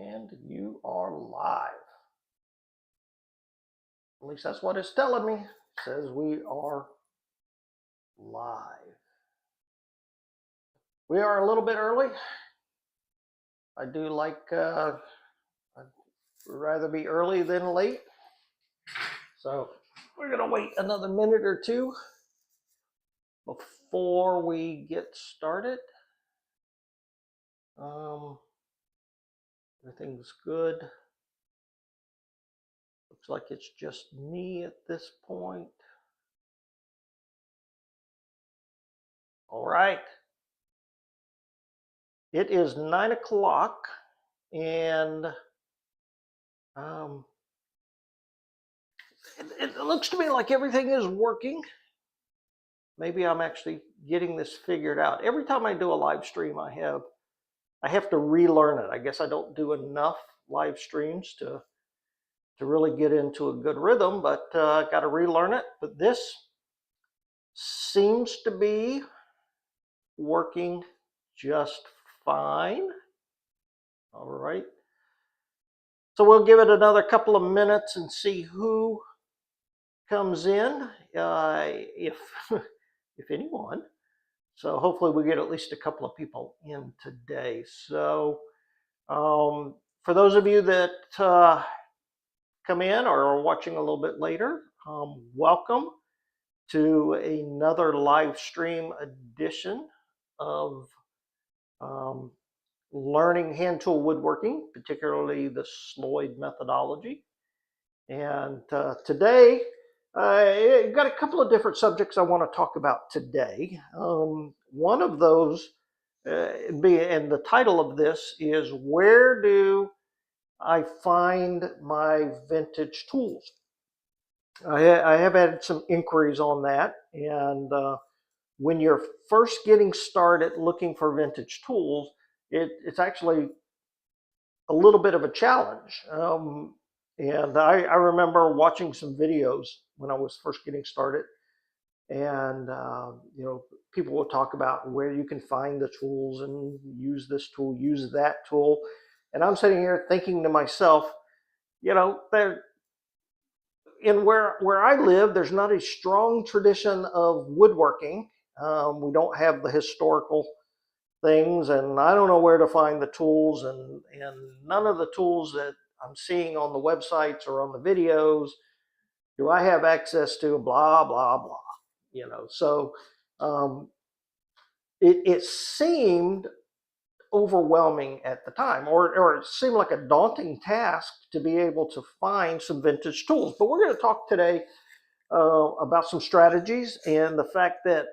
And you are live. At least that's what it's telling me. It says we are live. We are a little bit early. I do like, I'd rather be early than late. So we're going to wait another minute or two before we get started. Everything's good. Looks like it's just me at this point. All right. It is 9 o'clock and it looks to me like everything is working. Maybe I'm actually getting this figured out. Every time I do a live stream, I have to relearn it. I guess I don't do enough live streams to really get into a good rhythm, but I got to relearn it. But this seems to be working just fine. All right. So we'll give it another couple of minutes and see who comes in, if anyone. So hopefully we get at least a couple of people in today. So for those of you that come in or are watching a little bit later, welcome to another live stream edition of learning hand tool woodworking, particularly the Sloyd methodology. And today, I've got a couple of different subjects I want to talk about today. One of those, and the title of this is, where do I find my vintage tools? I have had some inquiries on that, and when you're first getting started looking for vintage tools, it's actually a little bit of a challenge. And I remember watching some videos when I was first getting started, and people will talk about where you can find the tools and use this tool, use that tool, and I'm sitting here thinking to myself, where I live, there's not a strong tradition of woodworking. We don't have the historical things, and I don't know where to find the tools, and none of the tools that I'm seeing on the websites or on the videos do I have access to, blah, blah, blah. So it seemed overwhelming at the time, or it seemed like a daunting task to be able to find some vintage tools. But we're going to talk today about some strategies and the fact that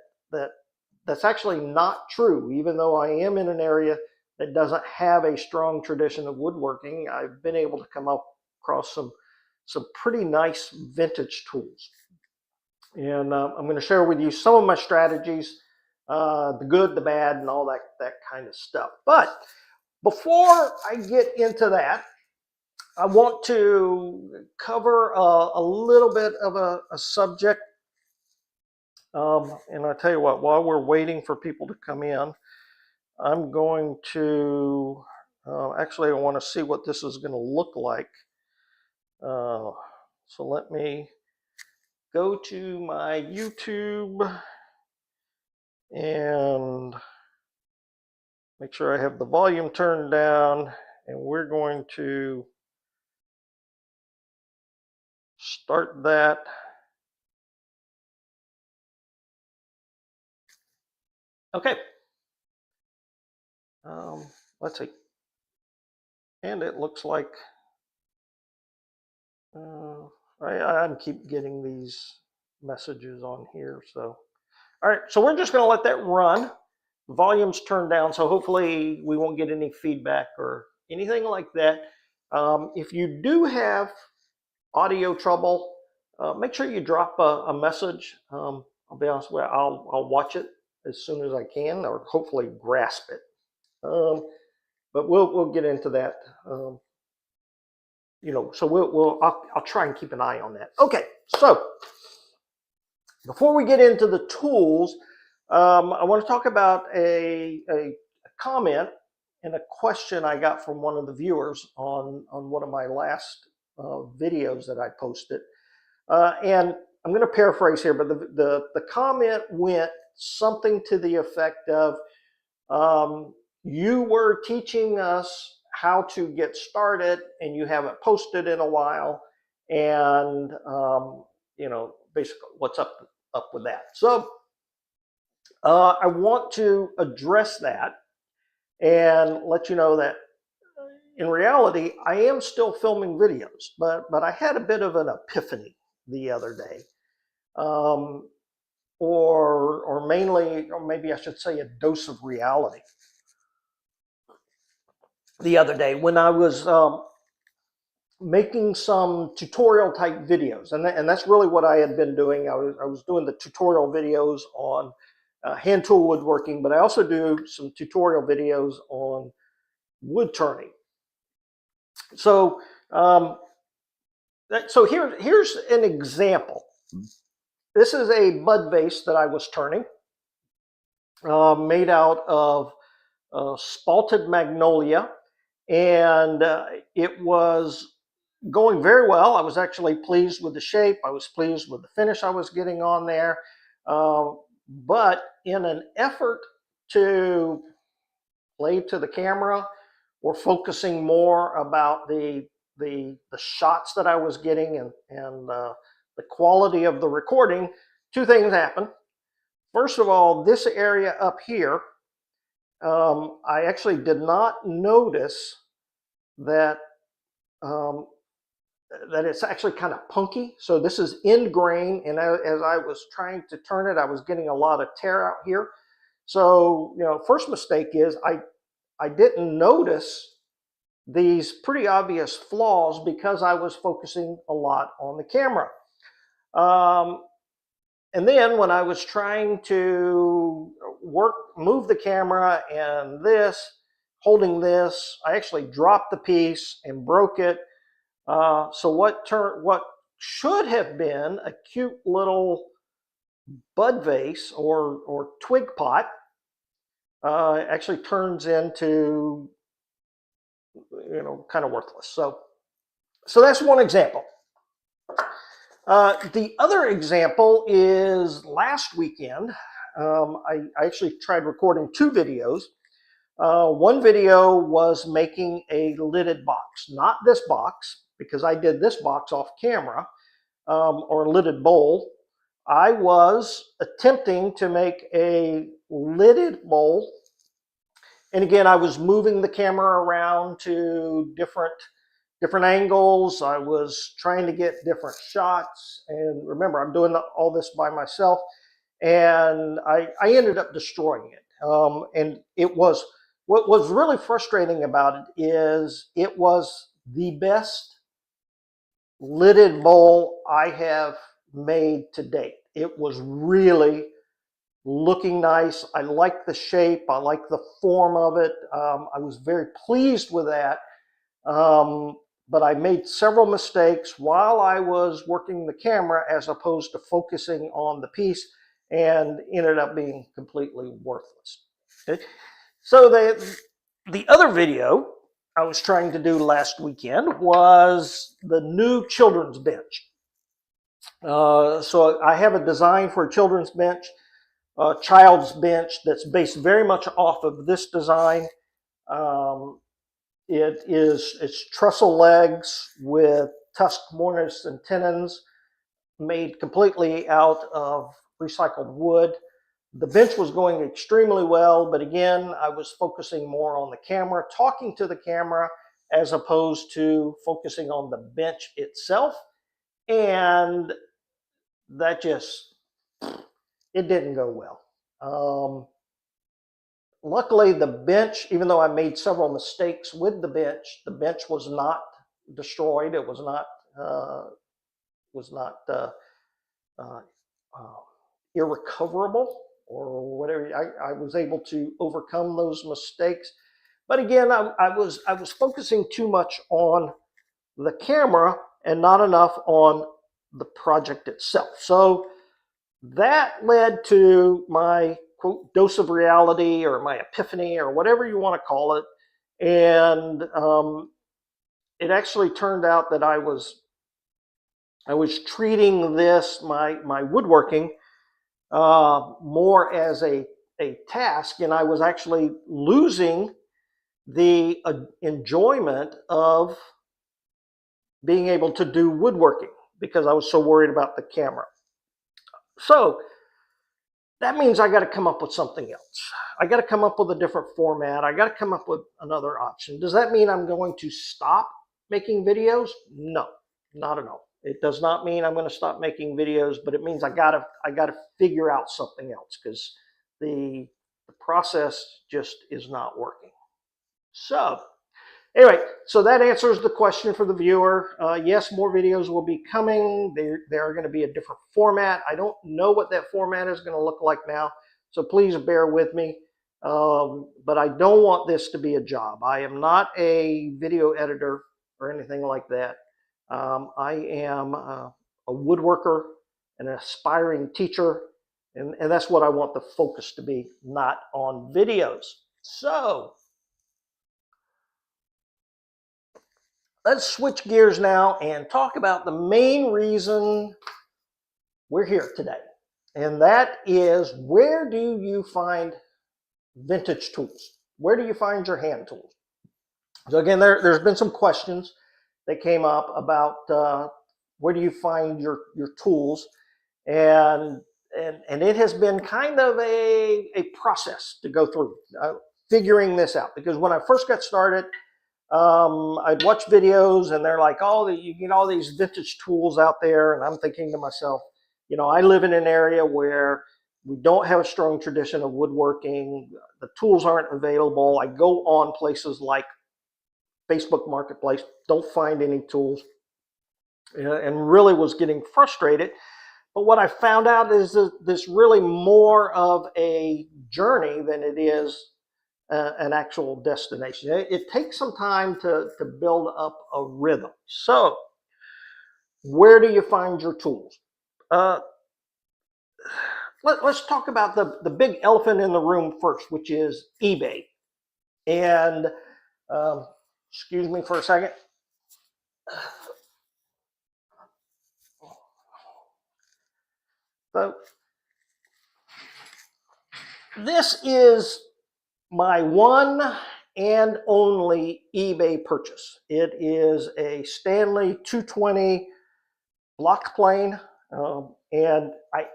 that's actually not true. Even though I am in an area that doesn't have a strong tradition of woodworking, I've been able to come across some pretty nice vintage tools. And I'm going to share with you some of my strategies, the good, the bad, and all that kind of stuff. But before I get into that, I want to cover a little bit of a subject. And I tell you what, while we're waiting for people to come in, I'm going to, actually I want to see what this is going to look like. So let me go to my YouTube and make sure I have the volume turned down, and we're going to start that. Okay. Let's see. And it looks like I keep getting these messages on here. So, all right. So we're just going to let that run. The volume's turned down, so hopefully we won't get any feedback or anything like that. If you do have audio trouble, make sure you drop a message. I'll be honest with you, I'll watch it as soon as I can, or hopefully grasp it. But we'll get into that. So I'll try and keep an eye on that. Okay, so before we get into the tools, I want to talk about a comment in a question I got from one of the viewers on one of my last videos that I posted. And I'm going to paraphrase here, but the comment went something to the effect of, you were teaching us how to get started and you haven't posted in a while. And, basically what's up with that. So I want to address that and let you know that in reality, I am still filming videos, but I had a bit of an epiphany the other day. Or maybe I should say a dose of reality the other day when I was making some tutorial type videos, and that's really what I had been doing. I was doing the tutorial videos on hand tool woodworking, but I also do some tutorial videos on wood turning. So here's an example. This is a bud vase that I was turning, made out of spalted magnolia, and it was going very well. I was actually pleased with the shape. I was pleased with the finish I was getting on there. But in an effort to play to the camera or focusing more about the shots that I was getting and the quality of the recording, two things happened. First of all, this area up here, I actually did not notice that that it's actually kind of punky. So this is end grain, and as I was trying to turn it, I was getting a lot of tear out here. So, first mistake is I didn't notice these pretty obvious flaws because I was focusing a lot on the camera. And then when I was trying to move the camera and holding this, I actually dropped the piece and broke it. So what should have been a cute little bud vase or twig pot actually turns into, kind of worthless. So that's one example. The other example is last weekend. I actually tried recording two videos. One video was making a lidded box, not this box, because I did this box off camera, or a lidded bowl. I was attempting to make a lidded bowl. And again, I was moving the camera around to different angles. I was trying to get different shots. And remember, I'm doing all this by myself. And I ended up destroying it. And what was really frustrating about it is it was the best lidded bowl I have made to date. It was really looking nice. I like the shape. I like the form of it. I was very pleased with that. But I made several mistakes while I was working the camera as opposed to focusing on the piece, and ended up being completely worthless. Okay? So the other video I was trying to do last weekend was the new children's bench. So I have a design for a children's bench, a child's bench that's based very much off of this design. It's trestle legs with tusk mortise and tenons made completely out of recycled wood. The bench was going extremely well, but again, I was focusing more on the camera, talking to the camera, as opposed to focusing on the bench itself. And that it didn't go well. Luckily, the bench, even though I made several mistakes with the bench was not destroyed. It was not irrecoverable or whatever. I was able to overcome those mistakes. But again, I was focusing too much on the camera and not enough on the project itself. So that led to my quote dose of reality, or my epiphany, or whatever you want to call it. And it actually turned out that I was treating this, my woodworking, more as a task, and I was actually losing the enjoyment of being able to do woodworking because I was so worried about the camera. So that means I got to come up with something else. I got to come up with a different format. I got to come up with another option. Does that mean I'm going to stop making videos? No, not at all. It does not mean I'm going to stop making videos, but it means I got to figure out something else because the process just is not working. So anyway, so that answers the question for the viewer. Yes, more videos will be coming. They're going to be a different format. I don't know what that format is going to look like now, so please bear with me. But I don't want this to be a job. I am not a video editor or anything like that. I am a woodworker, an aspiring teacher, and that's what I want the focus to be, not on videos. So let's switch gears now and talk about the main reason we're here today. And that is, where do you find vintage tools? Where do you find your hand tools? So again, there's been some questions that came up about where do you find your tools? And it has been kind of a process to go through figuring this out. Because when I first got started, I'd watch videos and they're like, oh, you get all these vintage tools out there. And I'm thinking to myself, you know, I live in an area where we don't have a strong tradition of woodworking. The tools aren't available. I go on places like Facebook Marketplace, don't find any tools, and really was getting frustrated. But what I found out is that this really more of a journey than it is an actual destination. It takes some time to build up a rhythm. So where do you find your tools? Let's talk about the big elephant in the room first, which is eBay. And excuse me for a second. So this is my one and only eBay purchase. It is a Stanley 220 block plane, and I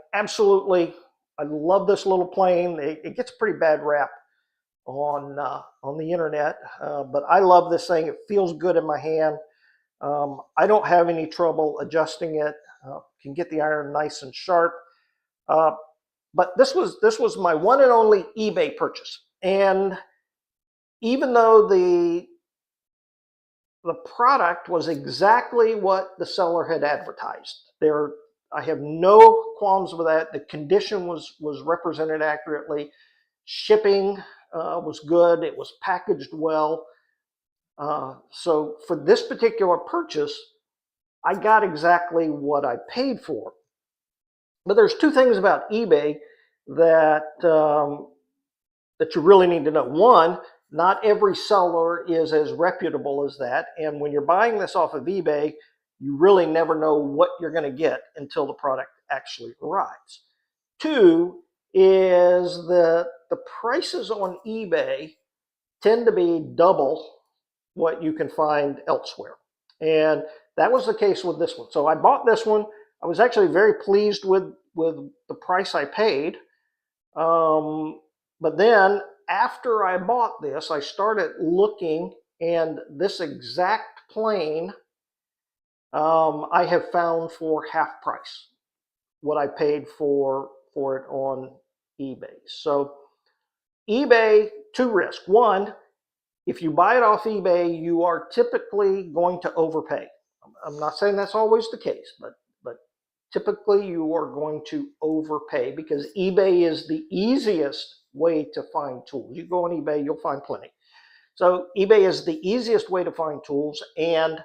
love this little plane. It gets a pretty bad rap on the internet, but I love this thing. It feels good in my hand. I don't have any trouble adjusting it. Can get the iron nice and sharp. But this was my one and only eBay purchase. And even though the product was exactly what the seller had advertised, I have no qualms with that. The condition was represented accurately. Shipping was good. It was packaged well. So for this particular purchase, I got exactly what I paid for. But there's two things about eBay that that you really need to know. One, not every seller is as reputable as that. And when you're buying this off of eBay, you really never know what you're going to get until the product actually arrives. Two is the prices on eBay tend to be double what you can find elsewhere. And that was the case with this one. So I bought this one. I was actually very pleased with the price I paid. But then after I bought this, I started looking, and this exact plane I have found for half price what I paid for it on eBay. So eBay, two risks. One, if you buy it off eBay, you are typically going to overpay. I'm not saying that's always the case, but typically you are going to overpay because eBay is the easiest way to find tools. You go on eBay, you'll find plenty. So eBay is the easiest way to find tools, and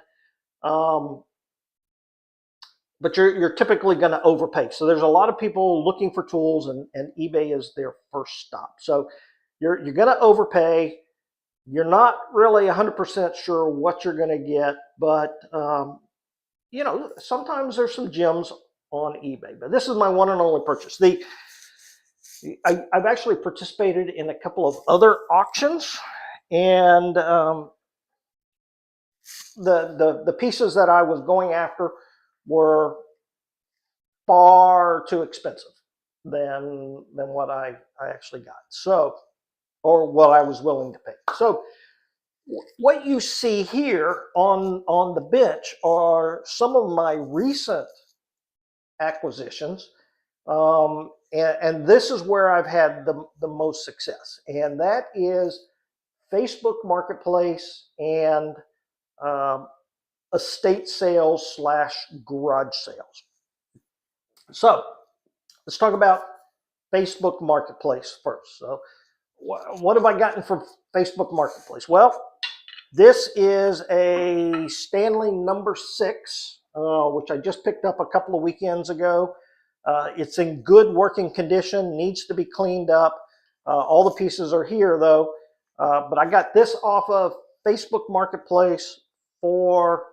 but you're typically going to overpay. So there's a lot of people looking for tools, and eBay is their first stop. So you're going to overpay. You're not really 100% sure what you're going to get, but you know, sometimes there's some gems on eBay. But this is my one and only purchase. I've actually participated in a couple of other auctions, and the pieces that I was going after were far too expensive than what I actually got. So, or what I was willing to pay. So what you see here on the bench are some of my recent acquisitions. And this is where I've had the most success. And that is Facebook Marketplace and um, estate sales / garage sales. So let's talk about Facebook Marketplace first. So what have I gotten from Facebook Marketplace? Well, this is a Stanley #6, which I just picked up a couple of weekends ago. It's in good working condition, needs to be cleaned up. All the pieces are here though, but I got this off of Facebook Marketplace for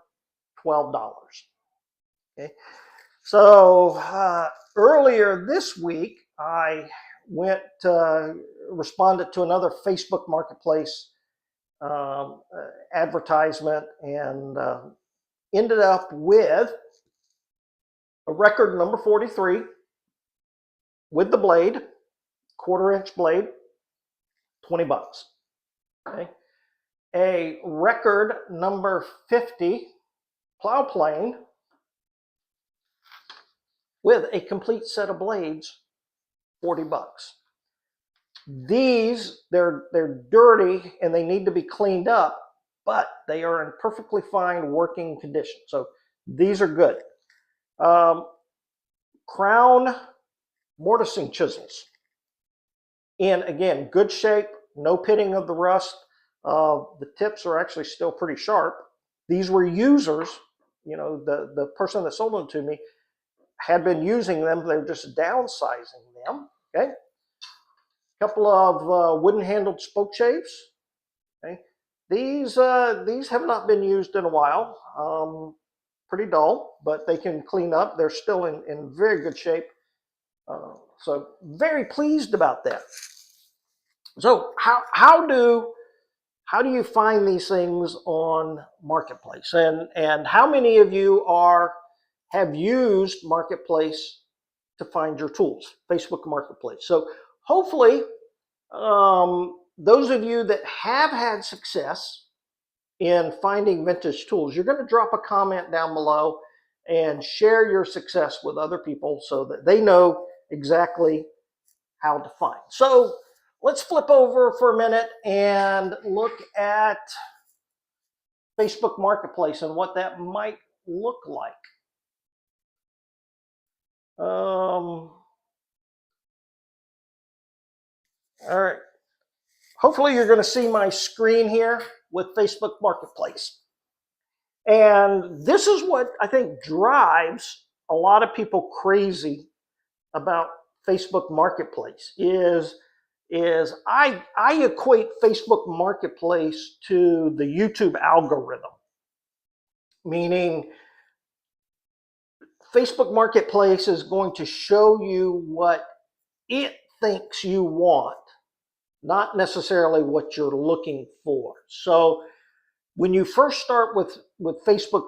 $12. Okay, so earlier this week I went responded to another Facebook Marketplace advertisement and ended up with a record #43 with the blade, 1/4-inch blade, $20. Okay, a record #50 plow plane with a complete set of blades, $40. These they're dirty and they need to be cleaned up, but they are in perfectly fine working condition. So these are good. Crown mortising chisels, in again good shape, no pitting of the rust. The tips are actually still pretty sharp. These were users, you know, the person that sold them to me had been using them. They're just downsizing them. Okay, a couple of wooden handled spoke shaves. Okay, these have not been used in a while. Pretty dull, but they can clean up. They're still in very good shape. So very pleased about that. So how do you find these things on Marketplace? And how many of you have used Marketplace to find your tools, Facebook Marketplace? So hopefully, those of you that have had success in finding vintage tools, you're going to drop a comment down below and share your success with other people so that they know exactly how to find. So let's flip over for a minute and look at Facebook Marketplace and what that might look like. All right. Hopefully you're going to see my screen here with Facebook Marketplace. And this is what I think drives a lot of people crazy about Facebook Marketplace is I equate Facebook Marketplace to the YouTube algorithm, meaning Facebook Marketplace is going to show you what it thinks you want, not necessarily what you're looking for. So when you first start with Facebook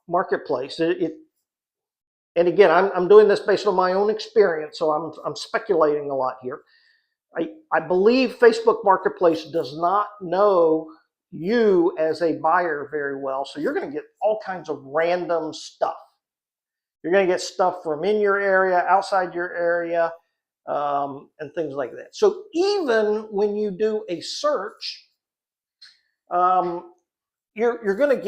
Marketplace, and again, I'm doing this based on my own experience, so I'm speculating a lot here. I believe Facebook Marketplace does not know you as a buyer very well, so you're going to get all kinds of random stuff. You're going to get stuff from in your area, outside your area, and things like that. So even when you do a search, you're going to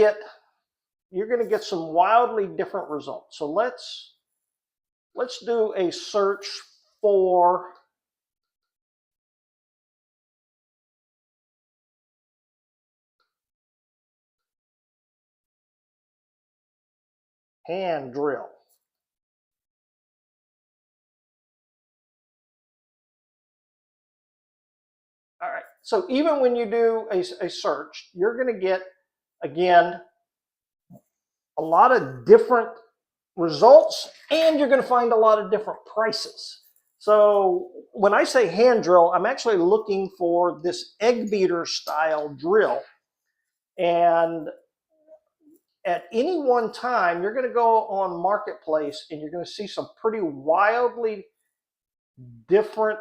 get some wildly different results. So let's do a search for hand drill. All right, So even when you do a search, you're going to get, again, a lot of different results, and you're going to find a lot of different prices. So when I say hand drill, I'm actually looking for this egg beater style drill. And at any one time, you're going to go on Marketplace and you're going to see some pretty wildly different.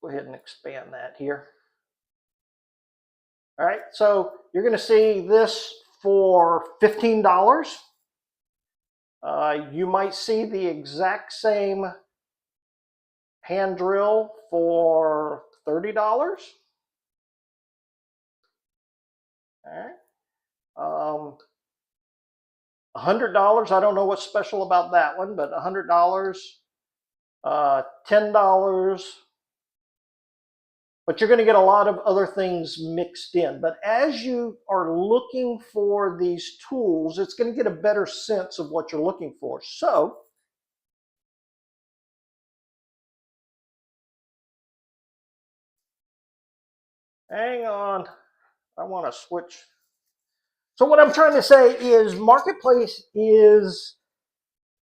Go ahead and expand that here. All right, so you're going to see this for $15. You might see the exact same hand drill for $30. All right. $100. I don't know what's special about that one, but $100, $10. But you're going to get a lot of other things mixed in. But as you are looking for these tools, it's going to get a better sense of what you're looking for. So hang on, I want to switch. So what I'm trying to say is Marketplace is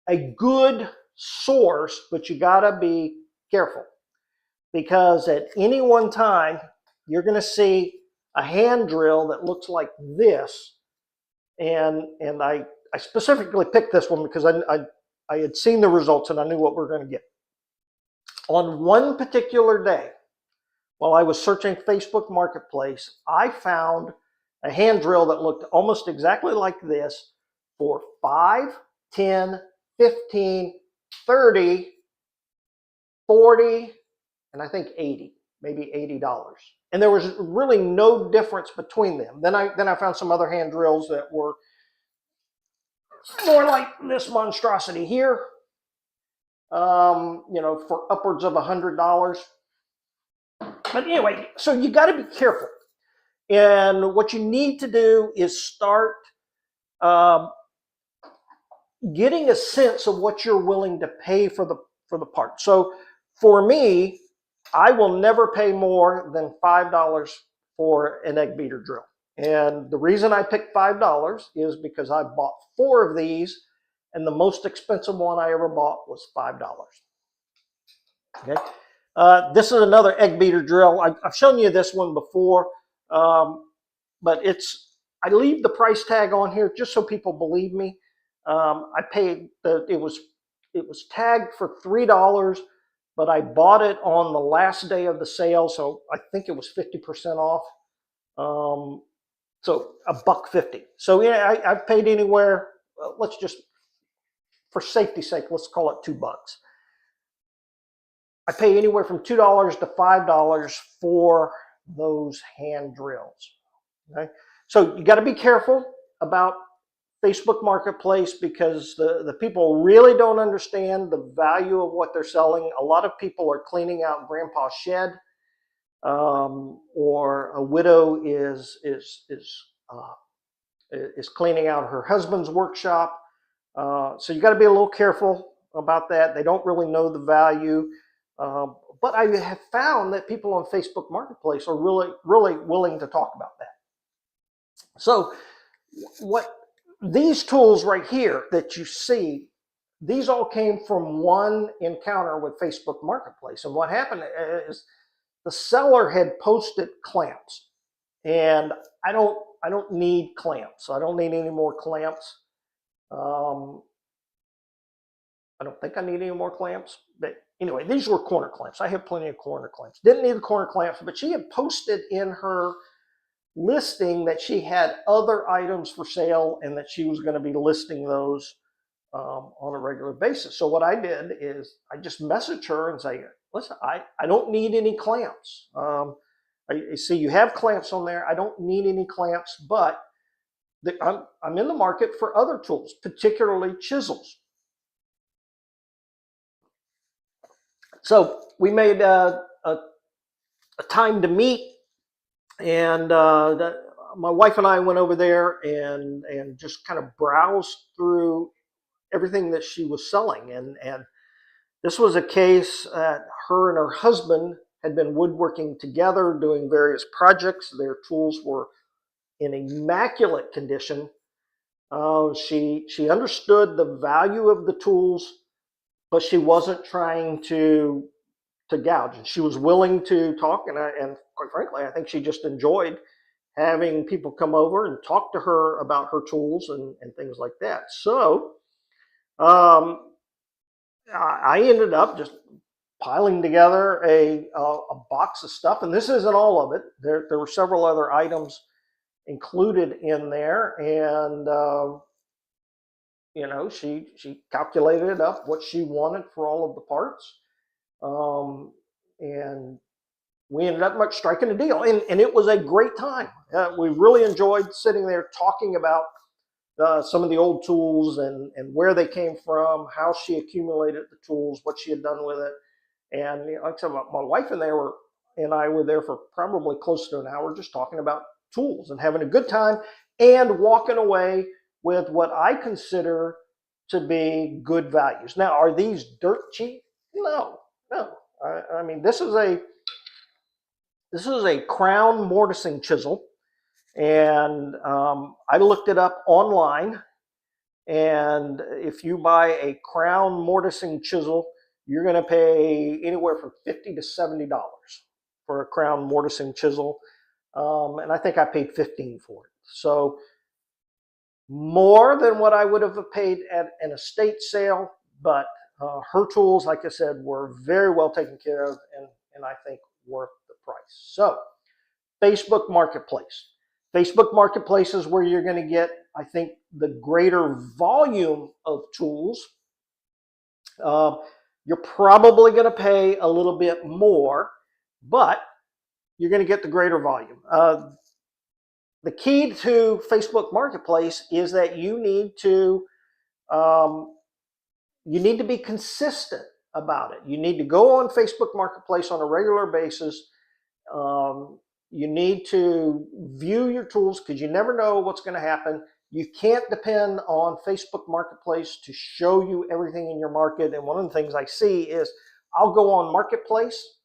a good source, but you got to be careful, because at any one time, you're going to see a hand drill that looks like this. And I specifically picked this one because I had seen the results and I knew what we were going to get. On one particular day, while I was searching Facebook Marketplace, I found a hand drill that looked almost exactly like this for $5, $10, $15, $30, $40, and I think $80, maybe $80. And there was really no difference between them. Then I found some other hand drills that were more like this monstrosity here, for upwards of $100. But anyway, so you got to be careful. And what you need to do is start getting a sense of what you're willing to pay for the part. So for me, I will never pay more than $5 for an egg beater drill. And the reason I picked $5 is because I bought 4 of these, and the most expensive one I ever bought was $5. Okay. This is another egg beater drill. I've shown you this one before, but I leave the price tag on here just so people believe me. I paid it was tagged for $3, but I bought it on the last day of the sale, so I think it was 50% off. So $1.50. So yeah, I've paid anywhere. Let's just, for safety's sake, let's call it $2. I pay anywhere from $2 to $5 for those hand drills. Okay, so you got to be careful about Facebook Marketplace, because the people really don't understand the value of what they're selling. A lot of people are cleaning out grandpa's shed, or a widow is cleaning out her husband's workshop. So you got to be a little careful about that. They don't really know the value. But I have found that people on Facebook Marketplace are really, really willing to talk about that. So what these tools right here that you see, these all came from one encounter with Facebook Marketplace. And what happened is the seller had posted clamps, and I don't need clamps. I don't need any more clamps. I don't think I need any more clamps, but anyway, these were corner clamps. I have plenty of corner clamps. Didn't need the corner clamps, but she had posted in her listing that she had other items for sale and that she was going to be listing those on a regular basis. So what I did is I just messaged her and say, listen, I don't need any clamps. I see you have clamps on there. I don't need any clamps, but I'm in the market for other tools, particularly chisels. So we made a time to meet, and my wife and I went over there and just kind of browsed through everything that she was selling. And This was a case that her and her husband had been woodworking together, doing various projects. Their tools were in immaculate condition. She understood the value of the tools, but she wasn't trying to gouge. And she was willing to talk, and quite frankly, I think she just enjoyed having people come over and talk to her about her tools and things like that. So um, I ended up just piling together a box of stuff, and this isn't all of it. There were several other items included in there, and she calculated up what she wanted for all of the parts, and we ended up striking a deal, and it was a great time. We really enjoyed sitting there talking about some of the old tools and where they came from, how she accumulated the tools, what she had done with it. And like I said, my wife and I were there for probably close to an hour just talking about tools and having a good time and walking away with what I consider to be good values. Now, are these dirt cheap? No, no. I mean, this is a crown mortising chisel, and I looked it up online. And if you buy a crown mortising chisel, you're going to pay anywhere from $50 to $70 for a crown mortising chisel, and I think I paid $15 for it. So more than what I would have paid at an estate sale, but her tools, like I said, were very well taken care of, and I think worth the price. So Facebook Marketplace. Facebook Marketplace is where you're going to get, I think, the greater volume of tools. You're probably going to pay a little bit more, but you're going to get the greater volume. The key to Facebook Marketplace is that you need to be consistent about it. You need to go on Facebook Marketplace on a regular basis. You need to view your tools because you never know what's going to happen. You can't depend on Facebook Marketplace to show you everything in your market. And one of the things I see is I'll go on Marketplace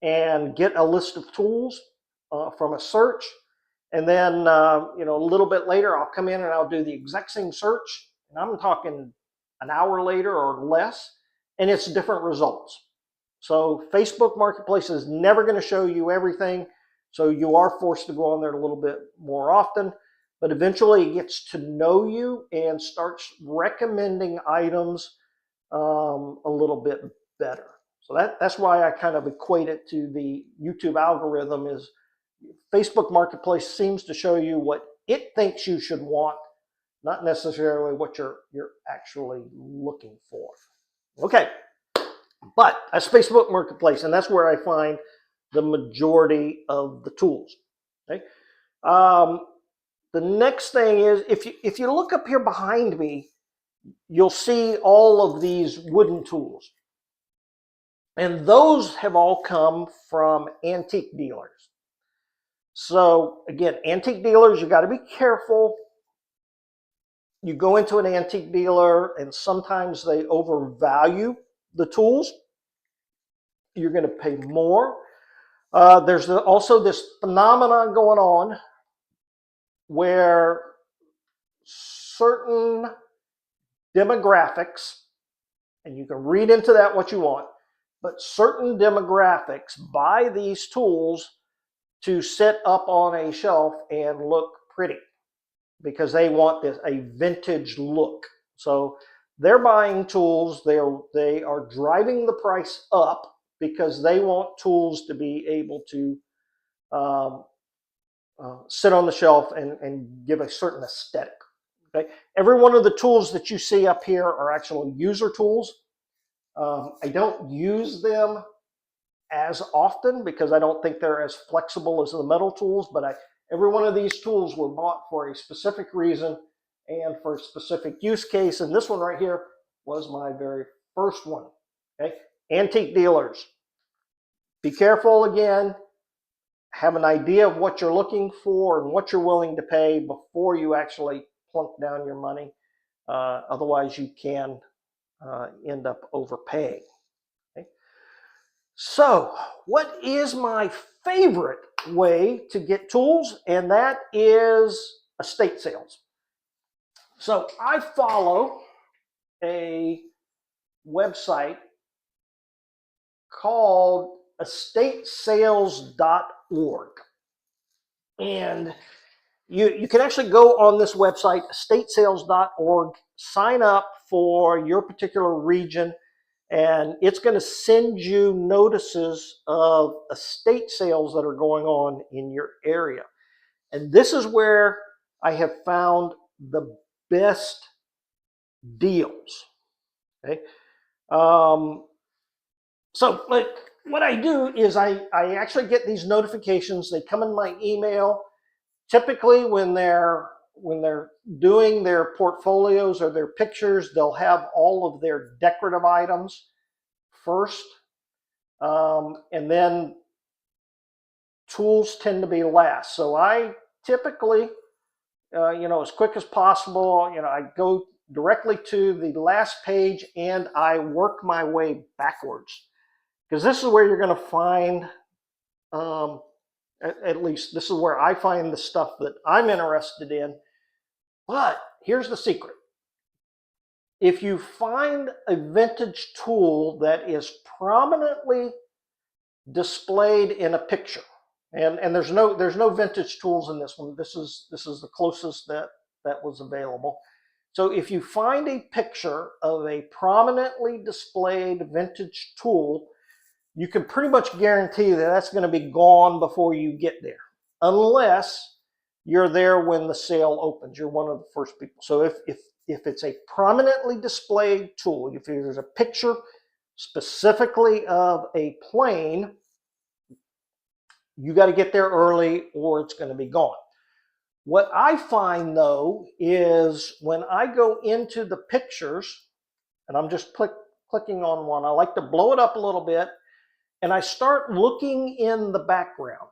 and get a list of tools from a search. And then, a little bit later, I'll come in and I'll do the exact same search. And I'm talking an hour later or less, and it's different results. So Facebook Marketplace is never going to show you everything. So you are forced to go on there a little bit more often, but eventually it gets to know you and starts recommending items a little bit better. So that's why I kind of equate it to the YouTube algorithm. Is Facebook Marketplace seems to show you what it thinks you should want, not necessarily what you're actually looking for. Okay, but that's Facebook Marketplace, and that's where I find the majority of the tools. Okay. The next thing is, if you look up here behind me, you'll see all of these wooden tools. And those have all come from antique dealers. So again, antique dealers, you got to be careful. You go into an antique dealer and sometimes they overvalue the tools. You're going to pay more. There's also this phenomenon going on where certain demographics, and you can read into that what you want, but certain demographics buy these tools to sit up on a shelf and look pretty because they want a vintage look. So they're buying tools, they are driving the price up because they want tools to be able to sit on the shelf and give a certain aesthetic. Okay? Every one of the tools that you see up here are actual user tools. I don't use them as often because I don't think they're as flexible as the metal tools, but every one of these tools were bought for a specific reason and for a specific use case. And this one right here was my very first one. Okay? Antique dealers. Be careful again. Have an idea of what you're looking for and what you're willing to pay before you actually plunk down your money. Otherwise, you can end up overpaying. Okay? So, what is my favorite way to get tools? And that is estate sales. So, I follow a website called estatesales.org. And you can actually go on this website, estatesales.org, sign up for your particular region, and it's going to send you notices of estate sales that are going on in your area. And this is where I have found the best deals. Okay. So what I do is I actually get these notifications. They come in my email. Typically, when they're doing their portfolios or their pictures, they'll have all of their decorative items first, and then tools tend to be last. So I typically, as quick as possible, I go directly to the last page and I work my way backwards, because this is where you're going to find, at least this is where I find the stuff that I'm interested in. But here's the secret. If you find a vintage tool that is prominently displayed in a picture, and there's no vintage tools in this one. This is the closest that was available. So if you find a picture of a prominently displayed vintage tool, you can pretty much guarantee that that's going to be gone before you get there, unless you're there when the sale opens. You're one of the first people. So if it's a prominently displayed tool, if there's a picture specifically of a plane, you got to get there early or it's going to be gone. What I find, though, is when I go into the pictures, and I'm just clicking on one, I like to blow it up a little bit, and I start looking in the background.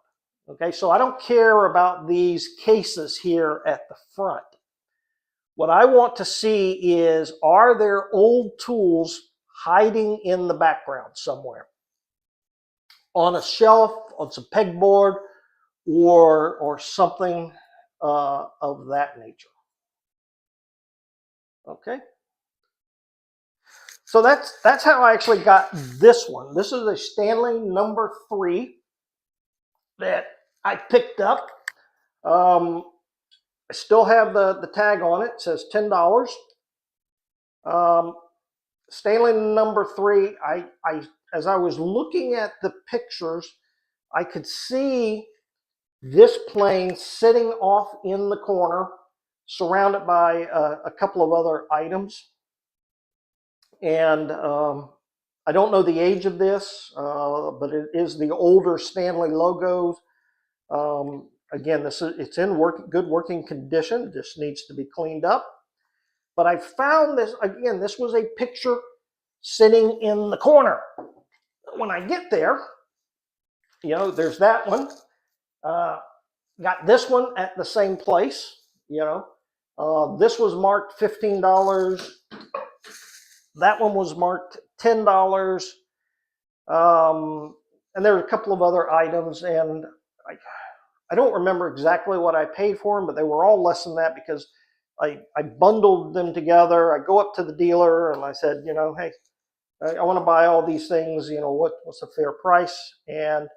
Okay, so I don't care about these cases here at the front. What I want to see is, are there old tools hiding in the background somewhere? On a shelf, on some pegboard, or something of that nature. Okay. So that's how I actually got this one. This is a Stanley number 3 that I picked up. I still have the tag on it. It says $10. Stanley number 3. As I was looking at the pictures, I could see this plane sitting off in the corner, surrounded by a couple of other items. And I don't know the age of this, but it is the older Stanley logos. Again, it's in good working condition. It just needs to be cleaned up. But I found this, again, this was a picture sitting in the corner. When I get there, there's that one. Got this one at the same place. This was marked $15. That one was marked $10. And there were a couple of other items, and I don't remember exactly what I paid for them, but they were all less than that because I bundled them together. I go up to the dealer and I said, hey, I want to buy all these things. What's a fair price? And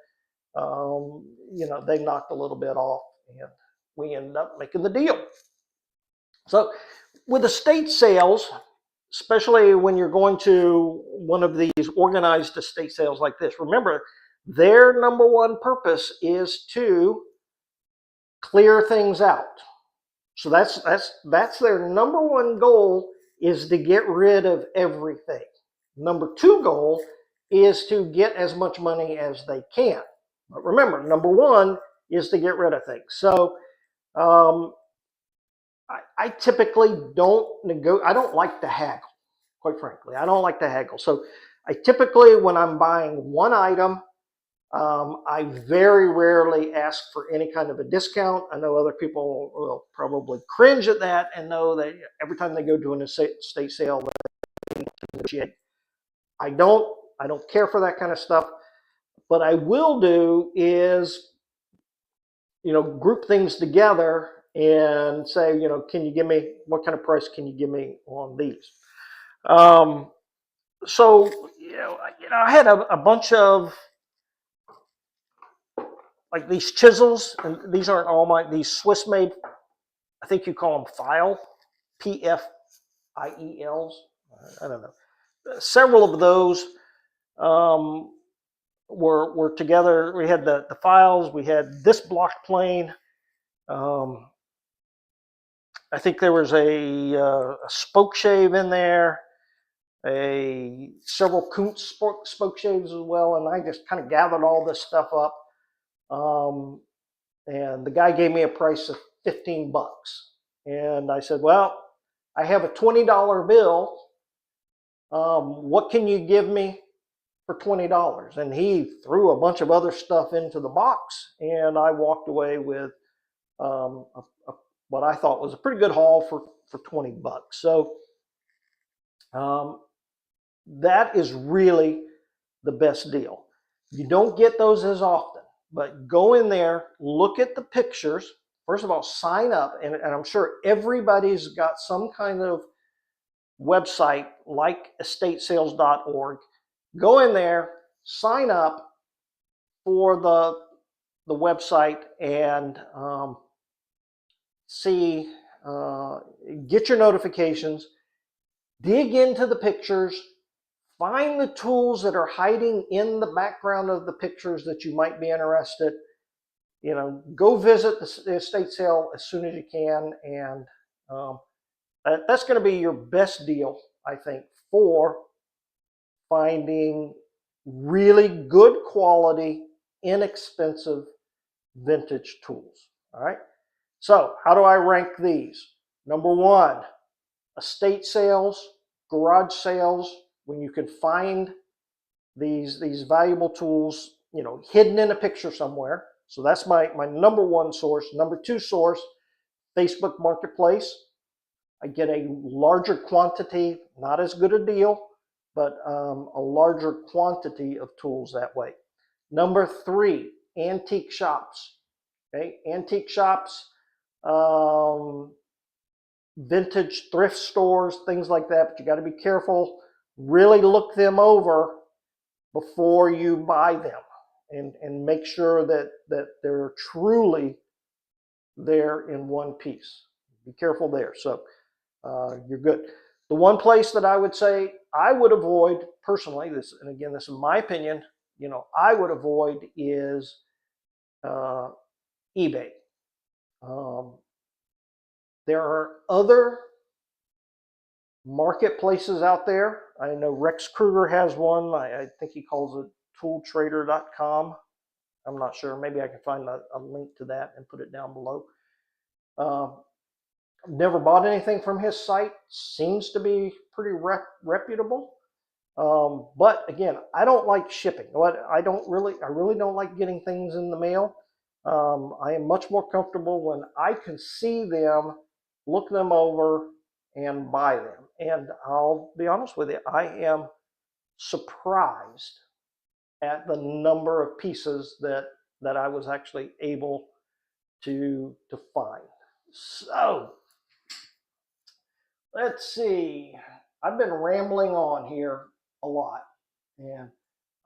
they knocked a little bit off, and we ended up making the deal. So with estate sales, especially when you're going to one of these organized estate sales like this, remember, their number one purpose is to clear things out. So that's their number one goal, is to get rid of everything. Number 2 goal is to get as much money as they can. But remember, number 1 is to get rid of things. So I typically I don't like to haggle, quite frankly. I don't like to haggle. So I typically, when I'm buying one item, I very rarely ask for any kind of a discount. I know other people will probably cringe at that and know that every time they go to an estate sale, they need to negotiate. I don't care for that kind of stuff. What I will do is, group things together and say, can you give me, what kind of price can you give me on these? So, I had a bunch of like these chisels, and these aren't all these Swiss made, I think you call them file, PFIELs. I don't know. Several of those were together. We had the files, we had this block plane. I think there was a spoke shave in there, several Kuntz spoke shaves as well, and I just kind of gathered all this stuff up. And the guy gave me a price of $15. And I said, well, I have a $20 bill. What can you give me for $20? And he threw a bunch of other stuff into the box, and I walked away with what I thought was a pretty good haul for $20. So that is really the best deal. You don't get those as often, but go in there, look at the pictures. First of all, sign up, and I'm sure everybody's got some kind of website like estatesales.org. Go in there, sign up for the website, and see, get your notifications, dig into the pictures, find the tools that are hiding in the background of the pictures that you might be interested. Go visit the estate sale as soon as you can, and that's going to be your best deal, I think, for finding really good quality, inexpensive vintage tools. All right. So how do I rank these? Number one, estate sales, garage sales, when you can find these valuable tools, hidden in a picture somewhere. So that's my number one source. Number two source, Facebook Marketplace. I get a larger quantity, not as good a deal, but a larger quantity of tools that way. Number three, antique shops. Okay, antique shops, vintage thrift stores, things like that, but you got to be careful. Really look them over before you buy them, and make sure that they're truly there in one piece. Be careful there. So you're good. The one place that I would say I would avoid personally, this, and again, this is my opinion, I would avoid is eBay. There are other marketplaces out there. I know Rex Kruger has one. I think he calls it tooltrader.com. I'm not sure. Maybe I can find a link to that and put it down below. I've never bought anything from his site. Seems to be pretty reputable. But again, I don't like shipping. I really don't like getting things in the mail. I am much more comfortable when I can see them, look them over, and buy them. And I'll be honest with you, I am surprised at the number of pieces that I was actually able to find. So let's see. I've been rambling on here a lot, and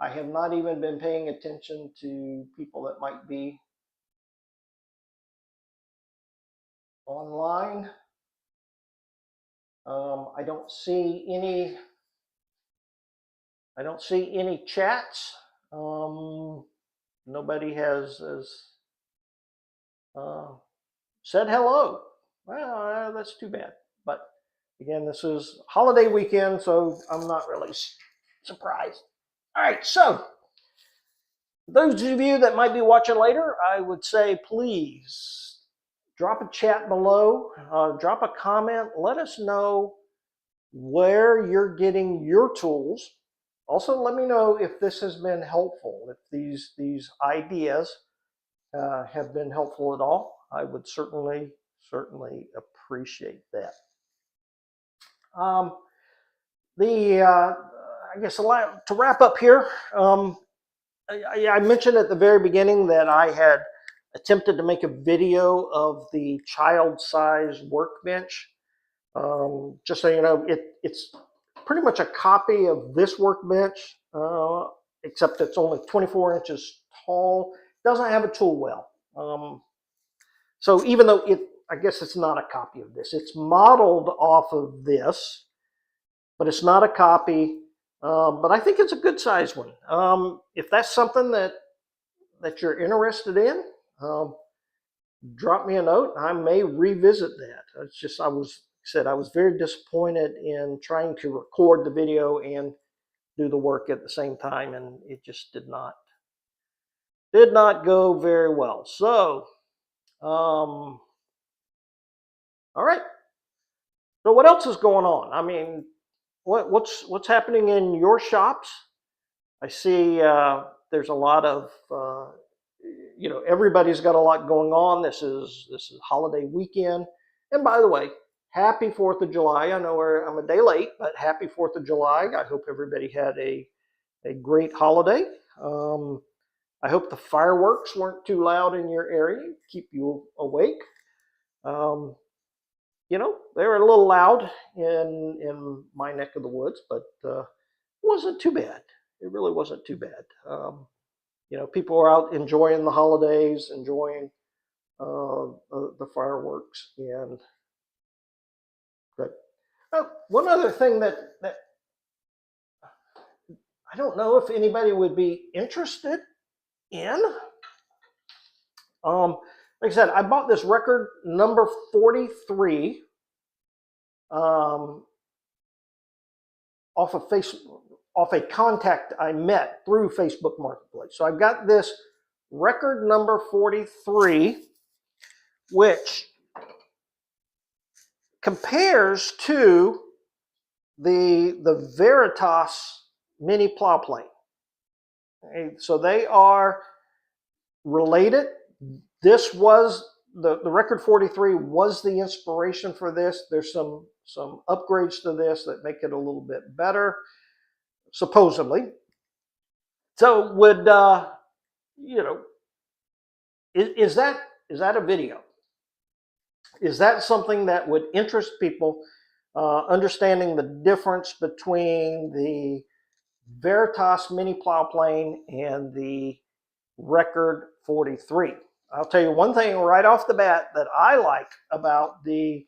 I have not even been paying attention to people that might be online. I don't see any chats. Nobody has said hello. Well, that's too bad. But again, this is holiday weekend, so I'm not really surprised. All right, so those of you that might be watching later, I would say please drop a chat below, drop a comment, let us know where you're getting your tools. Also, let me know if this has been helpful, if these ideas have been helpful at all. I would certainly appreciate that. I guess to wrap up here, I mentioned at the very beginning that I had attempted to make a video of the child-size workbench. Just so you know, it's pretty much a copy of this workbench, except it's only 24 inches tall. Doesn't have a tool well. So even though I guess it's not a copy of this. It's modeled off of this, but it's not a copy. But I think it's a good size one. If that's something that you're interested in, drop me a note. I may revisit that. It's just I was very disappointed in trying to record the video and do the work at the same time, and it just did not go very well. So, all right. So what else is going on? I mean, what's happening in your shops? I see there's a lot of everybody's got a lot going on. This is holiday weekend, and by the way, happy 4th of July. I know I'm a day late, but happy 4th of July. I hope everybody had a great holiday. I hope the fireworks weren't too loud in your area, keep you awake. They were a little loud in my neck of the woods, but it wasn't too bad. It really wasn't too bad. People were out enjoying the holidays, enjoying the fireworks, and good. One other thing that I don't know if anybody would be interested in. Like I said, I bought this record number 43 off a contact I met through Facebook Marketplace. So I've got this record number 43, which compares to the Veritas mini plow plane. Okay, so they are related. This was the record 43 was the inspiration for this. There's some upgrades to this that make it a little bit better, supposedly. So would is that a video? Is that something that would interest people, understanding the difference between the Veritas mini plow plane and the record 43? I'll tell you one thing right off the bat that I like about the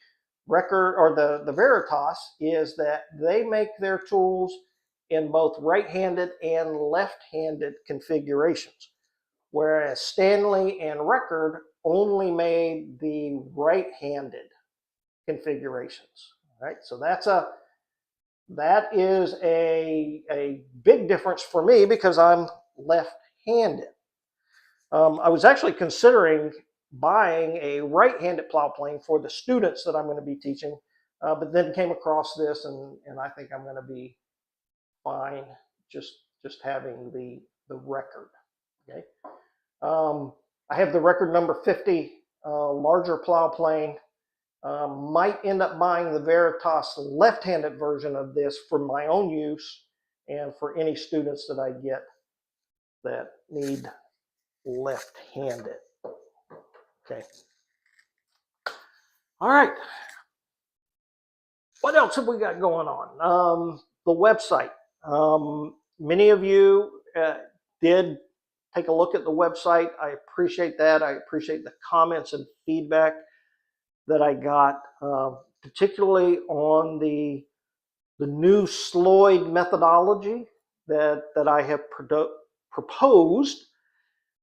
record or the Veritas is that they make their tools in both right-handed and left-handed configurations, whereas Stanley and Record only made the right-handed configurations. All right, so that is a big difference for me because I'm left-handed. I was actually considering buying a right-handed plow plane for the students that I'm going to be teaching, but then came across this, and I think I'm going to be fine just having the record. Okay. I have the record number 50 larger plow plane. Might end up buying the Veritas left-handed version of this for my own use and for any students that I get that need left-handed. Okay. All right. What else have we got going on? The website. Many of you did take a look at the website. I appreciate that. I appreciate the comments and feedback that I got, particularly on the new Sloyd methodology that I have proposed.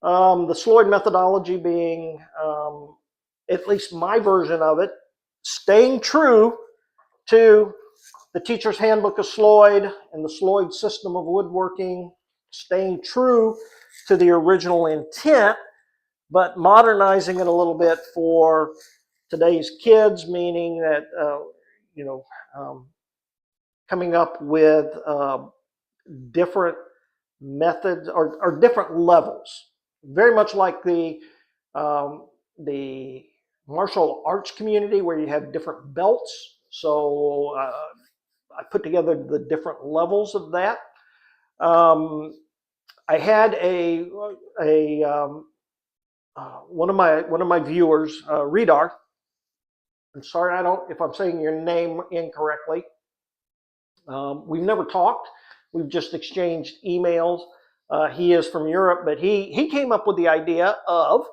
The Sloyd methodology being, at least my version of it, staying true to the teacher's handbook of Sloyd and the Sloyd system of woodworking, staying true to the original intent, but modernizing it a little bit for today's kids, meaning that, coming up with different methods or different levels, very much like the martial arts community where you have different belts. So I put together the different levels of that. I had one of my viewers, Redar. I'm sorry, if I'm saying your name incorrectly. We've never talked. We've just exchanged emails. He is from Europe, but he came up with the idea of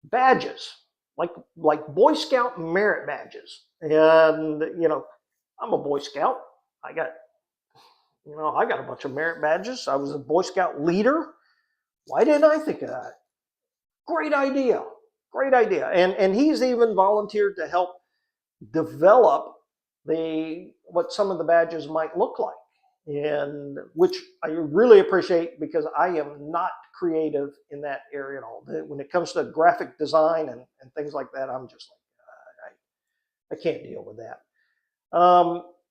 badges, like Boy Scout merit badges. And I'm a Boy Scout. I got a bunch of merit badges. I was a Boy Scout leader. Why didn't I think of that? Great idea. Great idea. And he's even volunteered to help develop what some of the badges might look like, and which I really appreciate, because I am not creative in that area at all. When it comes to graphic design and things like that, I'm just like, I can't deal with that.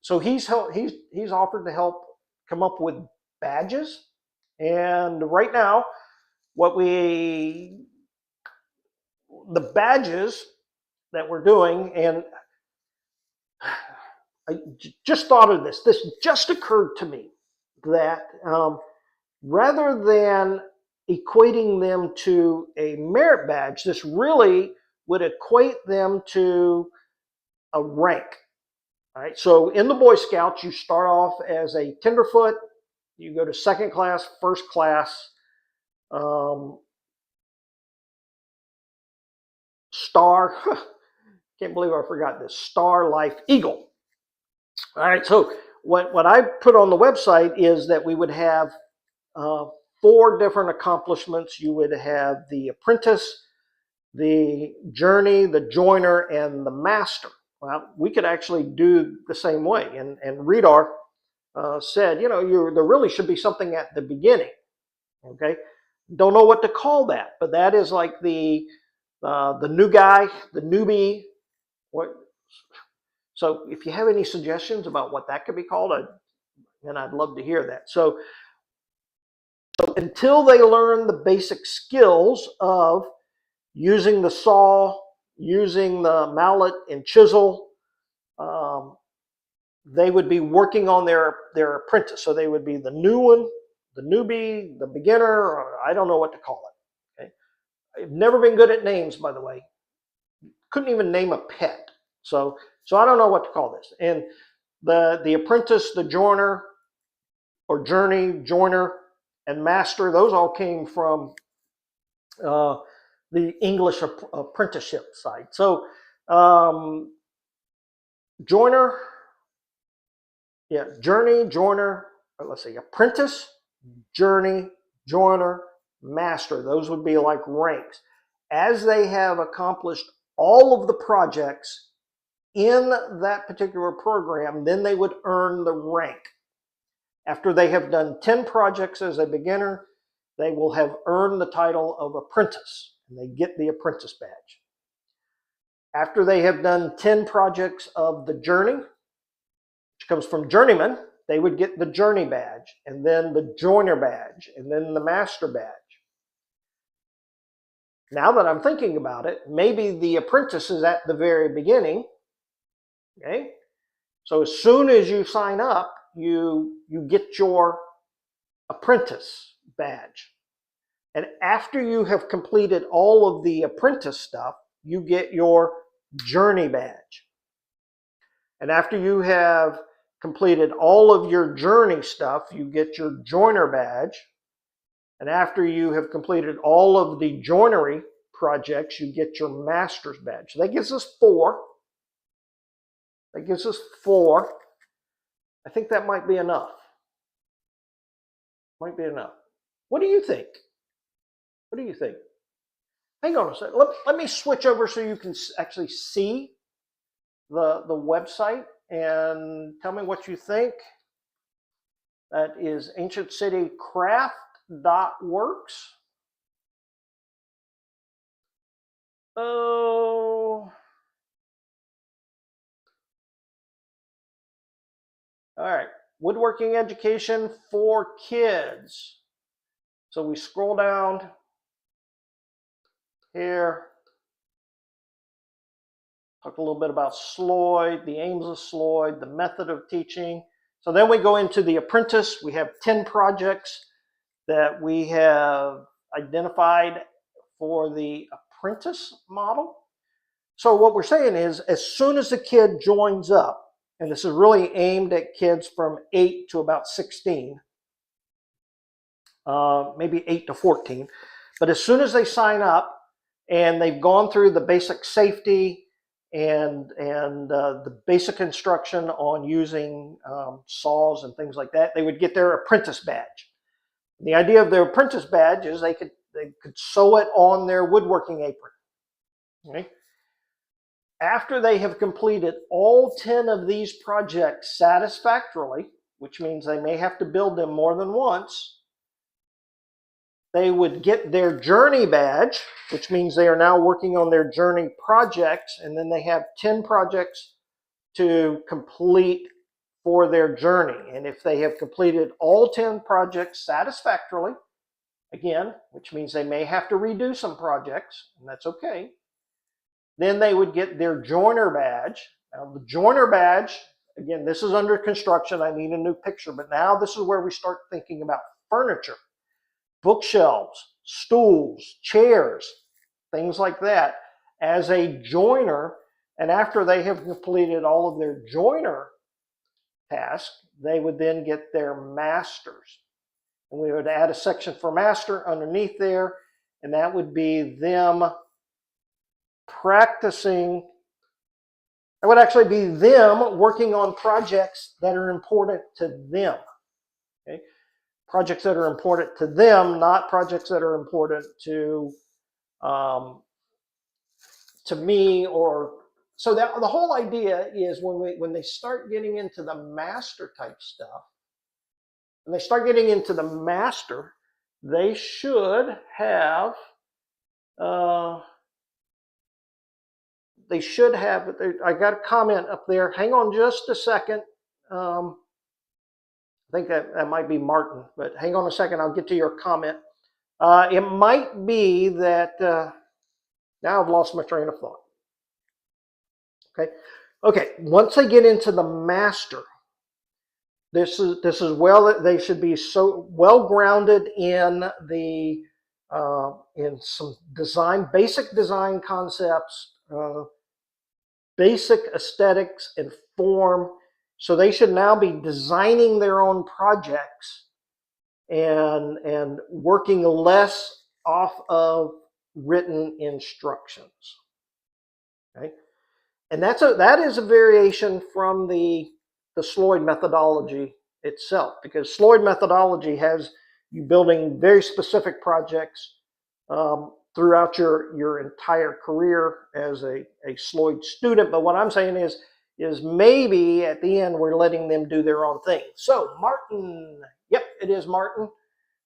So he's offered to help come up with badges, and right now, the badges that we're doing, and I just thought of this. This just occurred to me that rather than equating them to a merit badge, this really would equate them to a rank. All right. So in the Boy Scouts, you start off as a tenderfoot. You go to second class, first class, star. Can't believe I forgot this. Star, Life, Eagle. All right, so what I put on the website is that we would have 4 different accomplishments. You would have the apprentice, the journey, the joiner, and the master. Well, we could actually do the same way. And Redar said, there really should be something at the beginning. Okay, don't know what to call that, but that is like the new guy, the newbie. So if you have any suggestions about what that could be called, then I'd love to hear that. So until they learn the basic skills of using the saw, using the mallet and chisel, they would be working on their apprentice. So they would be the new one, the newbie, the beginner, or I don't know what to call it. Okay? I've never been good at names, by the way. Couldn't even name a pet. So I don't know what to call this. And the apprentice, the joiner, or journey, joiner, and master, those all came from the English apprenticeship side. So joiner, journey, joiner, let's see, apprentice, journey, joiner, master. Those would be like ranks. As they have accomplished all of the projects in that particular program, then they would earn the rank. After they have done 10 projects as a beginner, they will have earned the title of apprentice, and they get the apprentice badge. After they have done 10 projects of the journey, which comes from journeyman, they would get the journey badge, and then the joiner badge, and then the master badge. Now that I'm thinking about it, maybe the apprentice is at the very beginning. Okay? So as soon as you sign up, you get your apprentice badge. And after you have completed all of the apprentice stuff, you get your journey badge. And after you have completed all of your journey stuff, you get your joiner badge. And after you have completed all of the joinery projects, you get your master's badge. So that gives us 4. That gives us 4. I think that might be enough. Might be enough. What do you think? What do you think? Hang on a second. Let me switch over so you can actually see the website and tell me what you think. That is ancientcitycraft.works. Oh. All right. Woodworking education for kids. So we scroll down here. Talk a little bit about Sloyd, the aims of Sloyd, the method of teaching. So then we go into the apprentice. We have 10 projects that we have identified for the apprentice model. So what we're saying is, as soon as the kid joins up, and this is really aimed at kids from 8 to about 16, maybe 8 to 14, but as soon as they sign up and they've gone through the basic safety and the basic instruction on using saws and things like that, they would get their apprentice badge. The idea of their apprentice badge is they could sew it on their woodworking apron. Okay? After they have completed all 10 of these projects satisfactorily, which means they may have to build them more than once, they would get their journey badge, which means they are now working on their journey projects, and then they have 10 projects to complete for their journey. And if they have completed all 10 projects satisfactorily, again, which means they may have to redo some projects, and that's okay, then they would get their joiner badge. Now, the joiner badge, again, this is under construction. I need a new picture, but now this is where we start thinking about furniture, bookshelves, stools, chairs, things like that as a joiner. And after they have completed all of their joiner tasks, they would then get their masters. And we would add a section for master underneath there, and that would be them practicing. It would actually be them working on projects that are important to them. Okay? Projects that are important to them, not projects that are important to me. Or so that the whole idea is when they start getting into the master type stuff, when they start getting into the master, they should have I got a comment up there. Hang on just a second. I think that might be Martin, but hang on a second. I'll get to your comment. It might be that now I've lost my train of thought. Okay. Once they get into the master, this is well. They should be so well grounded in the in some basic design concepts, basic aesthetics and form. So they should now be designing their own projects and working less off of written instructions. Okay, and that is a variation from the Sloyd methodology itself, because Sloyd methodology has you building very specific projects throughout your entire career as a Sloyd student. But what I'm saying is maybe at the end we're letting them do their own thing. So Martin, yep, it is Martin.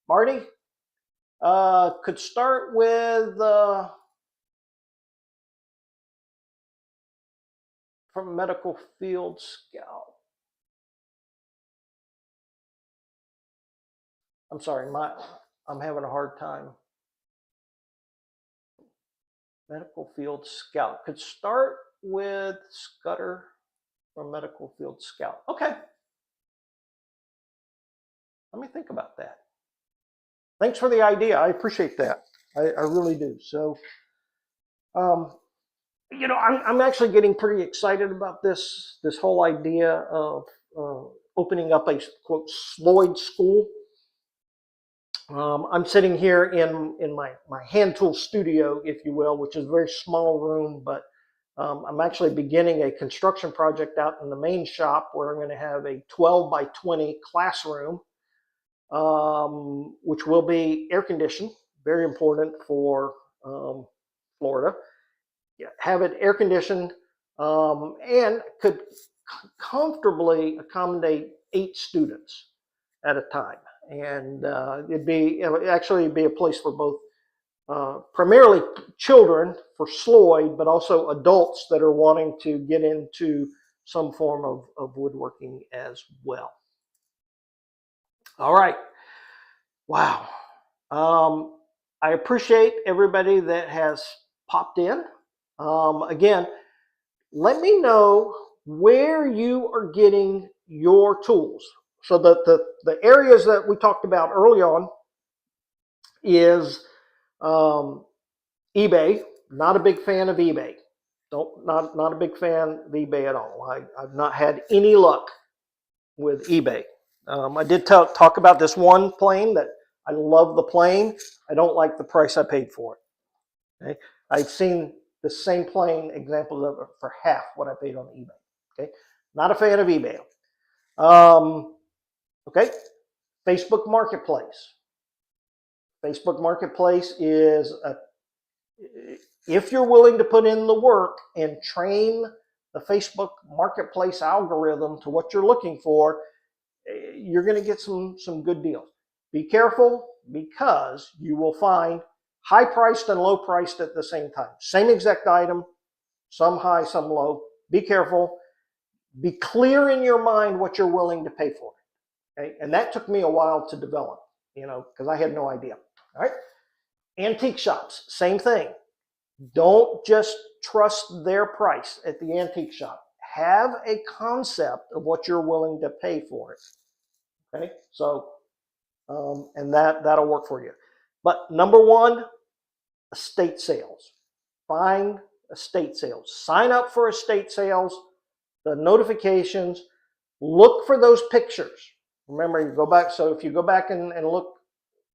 Marty could start with from medical field scout. I'm sorry, I'm having a hard time. Medical field scout could start with Scudder from medical field scout. Okay. Let me think about that. Thanks for the idea. I appreciate that. I really do. So, I'm actually getting pretty excited about this whole idea of opening up a quote Sloyd school. I'm sitting here in my hand tool studio, if you will, which is a very small room, but I'm actually beginning a construction project out in the main shop where I'm going to have a 12 by 20 classroom, which will be air conditioned, very important for Florida. Have it air conditioned and could comfortably accommodate 8 students at a time. And it would actually be a place for both primarily children for Sloyd, but also adults that are wanting to get into some form of woodworking as well. All right. Wow. I appreciate everybody that has popped in. Again, let me know where you are getting your tools. So the areas that we talked about early on is eBay. Not a big fan of eBay. Don't not a big fan of eBay at all. I've not had any luck with eBay. I did talk about this one plane that I love the plane. I don't like the price I paid for it. Okay? I've seen the same plane examples of it for half what I paid on eBay. Okay, not a fan of eBay. Okay, Facebook Marketplace. Facebook Marketplace is if you're willing to put in the work and train the Facebook Marketplace algorithm to what you're looking for, you're going to get some good deals. Be careful because you will find high priced and low priced at the same time. Same exact item, some high, some low. Be careful. Be clear in your mind what you're willing to pay for it. Okay? And that took me a while to develop, because I had no idea. All right. Antique shops, same thing. Don't just trust their price at the antique shop. Have a concept of what you're willing to pay for it. Okay, so and that'll work for you. But number one, estate sales. Find estate sales. Sign up for estate sales. The notifications. Look for those pictures. Remember, you go back. So if you go back and look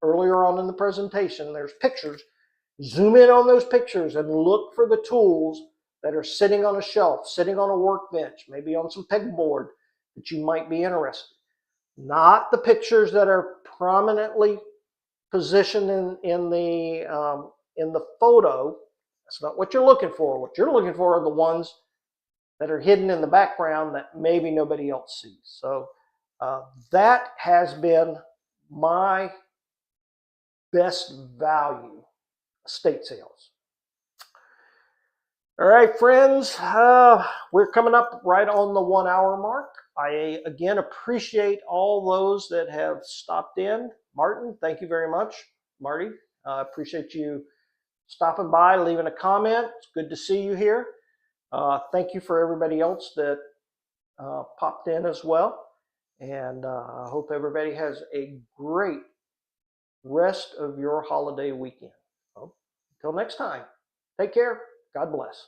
earlier on in the presentation, there's pictures. Zoom in on those pictures and look for the tools that are sitting on a shelf, sitting on a workbench, maybe on some pegboard that you might be interested. Not the pictures that are prominently positioned in the photo. That's not what you're looking for. What you're looking for are the ones that are hidden in the background that maybe nobody else sees. So that has been my best value estate sales. All right, friends, we're coming up right on the 1 hour mark. I, again, appreciate all those that have stopped in. Martin, thank you very much. Marty, appreciate you stopping by, leaving a comment. It's good to see you here. Thank you for everybody else that popped in as well. And I hope everybody has a great rest of your holiday weekend. So, until next time, take care. God bless.